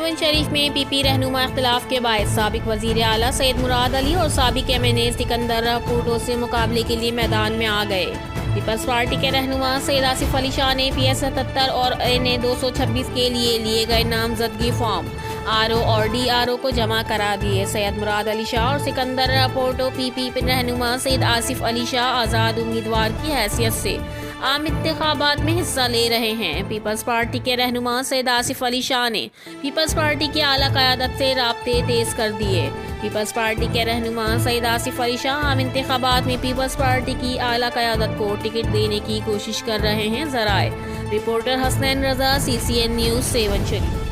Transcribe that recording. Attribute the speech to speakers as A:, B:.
A: Seven شریف میں پی پی رہنما اختلاف کے باعث سابق وزیر اعلیٰ سید مراد علی اور سابق ایم این اے سکندر پورٹو سے مقابلے کے لیے میدان میں آ گئے۔ پیپلز پارٹی کے رہنما سید آصف علی شاہ نے پی ایس 77 اور این اے 226 کے لیے گئے نامزدگی فارم آر او اور ڈی آر او کو جمع کرا دیے۔ سید مراد علی شاہ اور سکندر پورٹو پی پی رہنما سید آصف علی شاہ آزاد امیدوار کی حیثیت سے عام انتخابات میں حصہ لے رہے ہیں۔ پیپلز پارٹی کے رہنما سید آصف علی شاہ نے پیپلز پارٹی کی اعلیٰ قیادت سے رابطے تیز کر دیے۔ پیپلز پارٹی کے رہنما سید آصف علی شاہ عام انتخابات میں پیپلز پارٹی کی اعلیٰ قیادت کو ٹکٹ دینے کی کوشش کر رہے ہیں۔ ذرائع رپورٹر حسنین رضا، CCN نیوز 7 شریف۔